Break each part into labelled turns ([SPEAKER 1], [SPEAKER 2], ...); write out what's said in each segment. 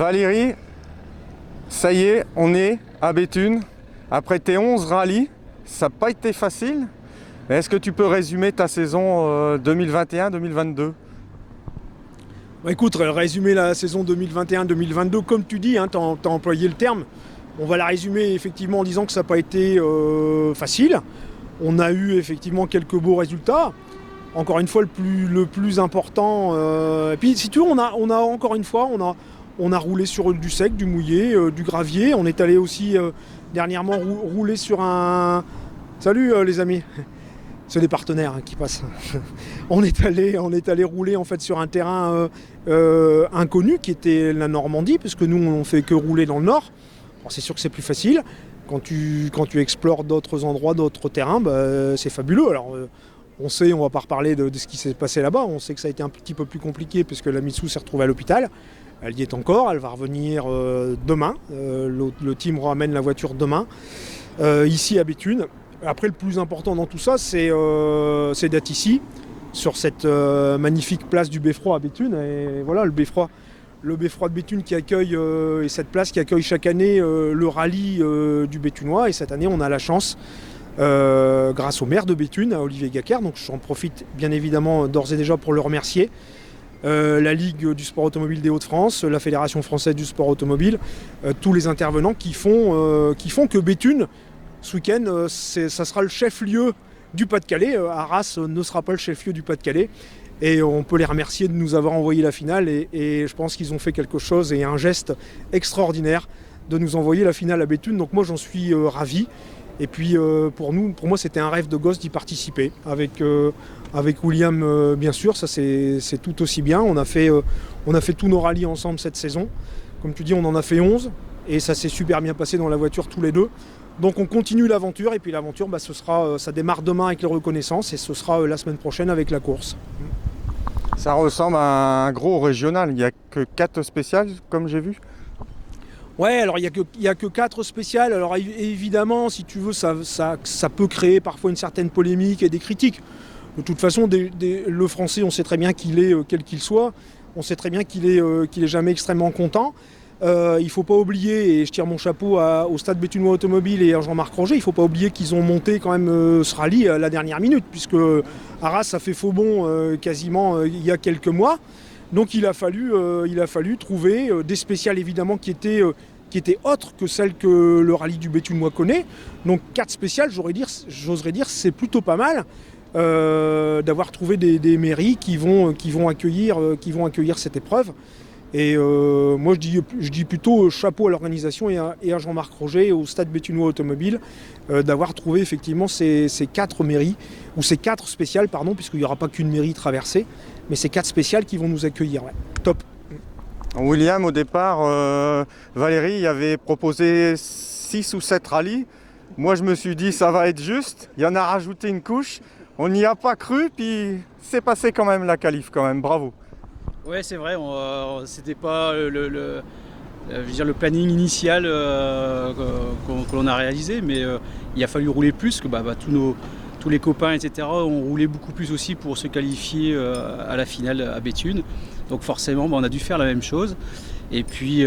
[SPEAKER 1] Valérie, ça y est, on est à Béthune. Après tes 11 rallyes, ça n'a pas été facile. Mais est-ce que tu peux résumer ta saison 2021-2022 ?
[SPEAKER 2] Écoute, résumer la saison 2021-2022, comme tu dis, tu as employé le terme. On va la résumer effectivement en disant que ça n'a pas été facile. On a eu effectivement quelques beaux résultats. Encore une fois, le plus important. Et puis, si tu veux, on a encore une fois, on a roulé sur du sec, du mouillé, du gravier. On est allé aussi dernièrement rouler sur un. Salut les amis. C'est des partenaires qui passent. on est allé rouler en fait sur un terrain inconnu qui était la Normandie, puisque nous on fait que rouler dans le nord. Alors, c'est sûr que c'est plus facile. Quand tu explores d'autres endroits, d'autres terrains, c'est fabuleux. Alors on sait, on va pas reparler de ce qui s'est passé là-bas. On sait que ça a été un petit peu plus compliqué puisque la Mitsou s'est retrouvée à l'hôpital. Elle y est encore, elle va revenir demain. Le team ramène la voiture demain, ici à Béthune. Après, le plus important dans tout ça, c'est d'être ici, sur cette magnifique place du Beffroi à Béthune. Et voilà, le Beffroi de Béthune qui accueille, et cette place qui accueille chaque année le rallye du Béthunois. Et cette année, on a la chance, grâce au maire de Béthune, à Olivier Gacquer, donc j'en profite bien évidemment d'ores et déjà pour le remercier, la Ligue du sport automobile des Hauts-de-France, la Fédération française du sport automobile, tous les intervenants qui font que Béthune, ce week-end, ça sera le chef-lieu du Pas-de-Calais. Arras ne sera pas le chef-lieu du Pas-de-Calais. Et on peut les remercier de nous avoir envoyé la finale. Et je pense qu'ils ont fait quelque chose et un geste extraordinaire de nous envoyer la finale à Béthune. Donc moi, j'en suis ravi. Et puis pour moi, c'était un rêve de gosse d'y participer. Avec William, bien sûr, ça c'est tout aussi bien. On a fait tous nos rallyes ensemble cette saison. Comme tu dis, on en a fait 11. Et ça s'est super bien passé dans la voiture tous les deux. Donc on continue l'aventure, et puis l'aventure, ça démarre demain avec les reconnaissances, et ce sera la semaine prochaine avec la course.
[SPEAKER 1] Ça ressemble à un gros régional, il n'y a que 4 spéciales comme j'ai vu.
[SPEAKER 2] Ouais, alors il n'y a que 4 spéciales. Alors évidemment, si tu veux, ça peut créer parfois une certaine polémique et des critiques. De toute façon, le français, on sait très bien qu'il est, quel qu'il soit, on sait très bien qu'il est jamais extrêmement content. Il ne faut pas oublier, et je tire mon chapeau au Stade Béthunois Automobile et à Jean-Marc Roger, il ne faut pas oublier qu'ils ont monté quand même ce rallye à la dernière minute, puisque Arras a fait faux bond quasiment il y a quelques mois. Donc il a fallu trouver des spéciales évidemment qui étaient autres que celles que le rallye du Béthunois connaît. Donc 4 spéciales, j'oserais dire, c'est plutôt pas mal d'avoir trouvé des mairies qui vont accueillir cette épreuve. Et moi je dis plutôt chapeau à l'organisation et à Jean-Marc Roger, au Stade Béthunois Automobile, d'avoir trouvé effectivement ces 4 mairies, ou ces 4 spéciales, pardon, puisqu'il n'y aura pas qu'une mairie traversée, mais ces 4 spéciales qui vont nous accueillir. Ouais. Top.
[SPEAKER 1] William, au départ, Valérie avait proposé 6 ou 7 rallyes. Moi je me suis dit ça va être juste, il y en a rajouté une couche, on n'y a pas cru, puis c'est passé quand même la qualif quand même, bravo.
[SPEAKER 3] Ouais, c'est vrai, c'était pas le planning initial que l'on a réalisé, mais il a fallu rouler plus, que tous les copains, etc., ont roulé beaucoup plus aussi pour se qualifier à la finale à Béthune. Donc forcément, on a dû faire la même chose. Et puis,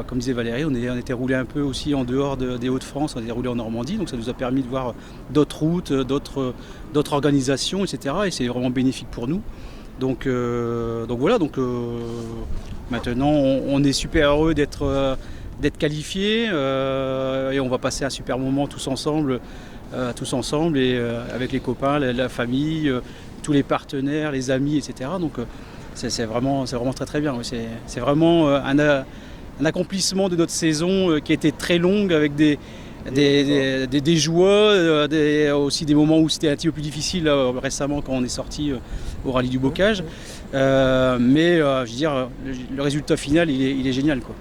[SPEAKER 3] comme disait Valérie, on était roulé un peu aussi en dehors des Hauts-de-France, on était roulé en Normandie, donc ça nous a permis de voir d'autres routes, d'autres organisations, etc. Et c'est vraiment bénéfique pour nous. Donc voilà, maintenant on est super heureux d'être qualifiés et on va passer un super moment tous ensemble et avec les copains, la famille, tous les partenaires, les amis, etc. Donc c'est vraiment très très bien. C'est vraiment un accomplissement de notre saison qui a été très longue, avec des joies, aussi des moments où c'était un petit peu plus difficile récemment quand on est sorti au rallye du Bocage. Mais je veux dire, le résultat final, il est génial, quoi.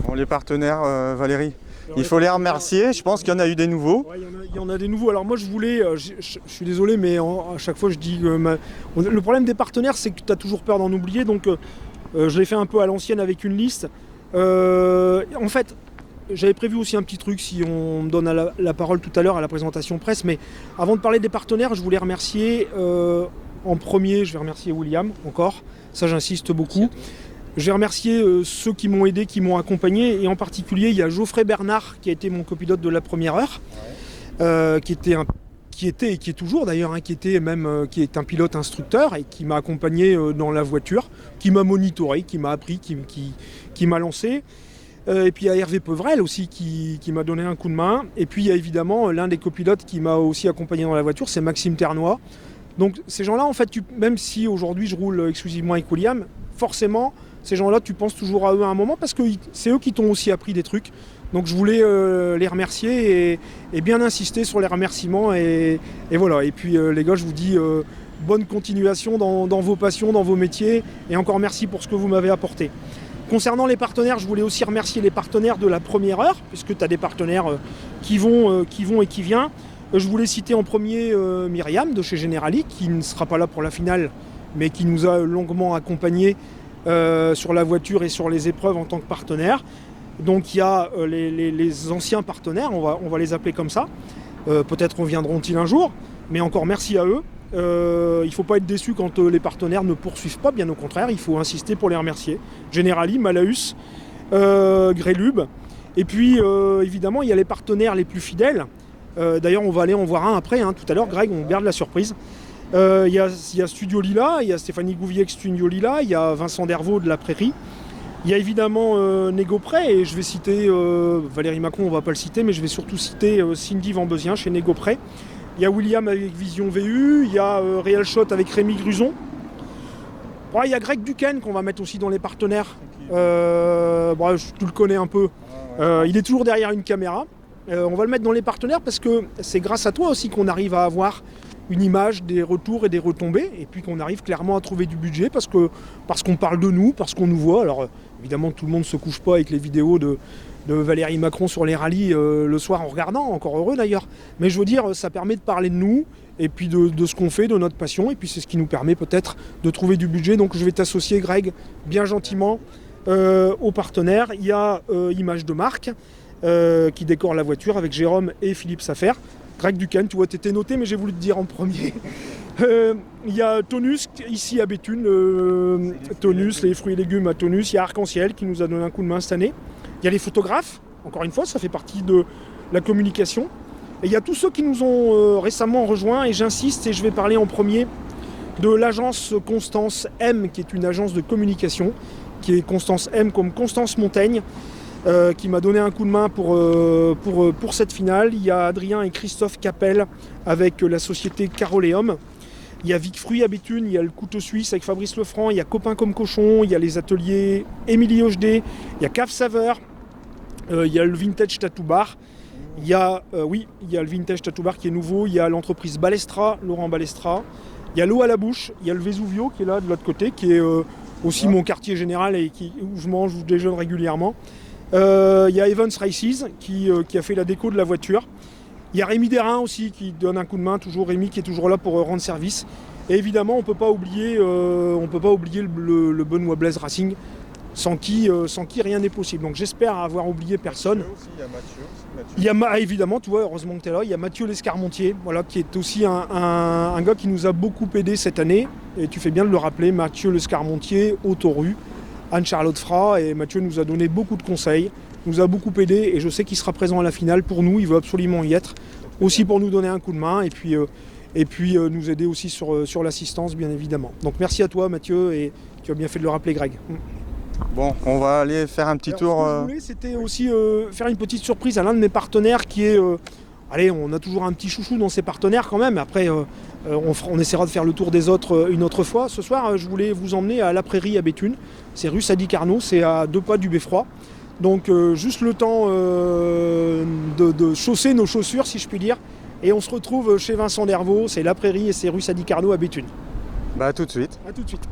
[SPEAKER 1] Bon, les partenaires, Valérie, il faut les remercier. Je pense qu'il y en a eu des nouveaux.
[SPEAKER 2] Ouais, il y en a des nouveaux. Alors moi je voulais, je suis désolé, mais à chaque fois je dis le problème des partenaires, c'est que tu as toujours peur d'en oublier. Donc je l'ai fait un peu à l'ancienne avec une liste. En fait, j'avais prévu aussi un petit truc, si on me donne la parole tout à l'heure à la présentation presse, mais avant de parler des partenaires, je voulais remercier, en premier, je vais remercier William encore, ça j'insiste beaucoup. J'ai remercié ceux qui m'ont aidé, qui m'ont accompagné, et en particulier il y a Geoffrey Bernard qui a été mon copilote de la première heure, qui était et qui est toujours d'ailleurs, qui est un pilote instructeur et qui m'a accompagné dans la voiture, qui m'a monitoré, qui m'a appris, qui m'a lancé. Et puis il y a Hervé Pevrel aussi qui m'a donné un coup de main. Et puis il y a évidemment l'un des copilotes qui m'a aussi accompagné dans la voiture, c'est Maxime Ternois. Donc ces gens-là, en fait, même si aujourd'hui je roule exclusivement avec William, forcément, ces gens-là, tu penses toujours à eux à un moment parce que c'est eux qui t'ont aussi appris des trucs. Donc je voulais les remercier et bien insister sur les remerciements. Et voilà. Et puis les gars, je vous dis bonne continuation dans vos passions, dans vos métiers. Et encore merci pour ce que vous m'avez apporté. Concernant les partenaires, je voulais aussi remercier les partenaires de la première heure, puisque tu as des partenaires qui vont et qui viennent. Je voulais citer en premier Myriam de chez Generali, qui ne sera pas là pour la finale, mais qui nous a longuement accompagnés sur la voiture et sur les épreuves en tant que partenaire. Donc il y a les anciens partenaires, on va les appeler comme ça. Peut-être reviendront-ils un jour, mais encore merci à eux. Il ne faut pas être déçu quand les partenaires ne poursuivent pas, bien au contraire, il faut insister pour les remercier. Generali, Malaus, Grélub. Et puis évidemment il y a les partenaires les plus fidèles. D'ailleurs on va aller en voir un après, tout à l'heure Greg, on garde la surprise. Il y a Studio Lila, il y a Stéphanie Gouvier avec Studio Lila, il y a Vincent Dervaux de la Prairie. Il y a évidemment Négopré, et je vais citer Valérie Macron, on ne va pas le citer, mais je vais surtout citer Cindy Vambezien chez Négopré. Il y a William avec Vision VU, il y a Real Shot avec Rémi Gruson. Bon, il y a Greg Duquesne qu'on va mettre aussi dans les partenaires. Tu le connais un peu. Il est toujours derrière une caméra. On va le mettre dans les partenaires parce que c'est grâce à toi aussi qu'on arrive à avoir une image, des retours et des retombées, et puis qu'on arrive clairement à trouver du budget parce qu'on parle de nous, parce qu'on nous voit. Alors évidemment tout le monde ne se couche pas avec les vidéos de Valérie Macron sur les rallyes le soir en regardant, encore heureux d'ailleurs. Mais je veux dire, ça permet de parler de nous, et puis de ce qu'on fait, de notre passion, et puis c'est ce qui nous permet peut-être de trouver du budget. Donc je vais t'associer, Greg, bien gentiment aux partenaires. Il y a Image de marque qui décore la voiture avec Jérôme et Philippe Safer. Greg Duquesne, tu vois, t'étais noté, mais j'ai voulu te dire en premier. Il y a Tonus, ici à Béthune, Tonus, les fruits et légumes à Tonus. Il y a Arc-en-Ciel qui nous a donné un coup de main cette année. Il y a les photographes, encore une fois, ça fait partie de la communication. Et il y a tous ceux qui nous ont récemment rejoints, et j'insiste, et je vais parler en premier de l'agence Constance M, qui est une agence de communication, qui est Constance M comme Constance Montaigne, qui m'a donné un coup de main pour cette finale. Il y a Adrien et Christophe Capel avec la société Caroléum. Il y a Vic Fruit à Béthune, il y a le Couteau Suisse avec Fabrice Lefranc, il y a Copain comme Cochon, il y a les ateliers Émilie Hochdé, il y a Cave Saveur, il y a le Vintage Tattoo Bar. Il y a le Vintage Tattoo Bar qui est nouveau, il y a l'entreprise Balestra, Laurent Balestra. Il y a l'eau à la bouche, il y a le Vesuvio qui est là de l'autre côté, qui est aussi mon quartier général et où je mange, où je déjeune régulièrement. Il y a Evans Races qui a fait la déco de la voiture. Il y a Rémi Derain aussi qui donne un coup de main, toujours Rémi qui est toujours là pour rendre service. Et évidemment, on ne peut pas oublier le Benoît Blaise Racing, sans qui rien n'est possible. Donc j'espère avoir oublié personne. Il y a Mathieu. Évidemment, tu vois, heureusement que tu es là. Il y a Mathieu Lescarmontier, voilà, qui est aussi un gars qui nous a beaucoup aidé cette année. Et tu fais bien de le rappeler, Mathieu Lescarmontier, Autoru, Anne-Charlotte Fra, et Mathieu nous a donné beaucoup de conseils, nous a beaucoup aidé, et je sais qu'il sera présent à la finale pour nous, il veut absolument y être, aussi pour nous donner un coup de main, et puis nous aider aussi sur l'assistance, bien évidemment. Donc merci à toi Mathieu, et tu as bien fait de le rappeler Greg.
[SPEAKER 1] Bon, on va aller faire un petit tour.
[SPEAKER 2] Ce que je voulais, c'était aussi faire une petite surprise à l'un de mes partenaires qui est... on a toujours un petit chouchou dans ses partenaires quand même. Après, on essaiera de faire le tour des autres une autre fois. Ce soir, je voulais vous emmener à La Prairie à Béthune. C'est rue Sadi Carnot, c'est à 2 pas du Beffroi. Donc juste le temps de chausser nos chaussures, si je puis dire. Et on se retrouve chez Vincent Dervaux, c'est La Prairie et c'est rue Sadi Carnot à Béthune.
[SPEAKER 1] Bah à tout de suite.
[SPEAKER 2] À tout de suite.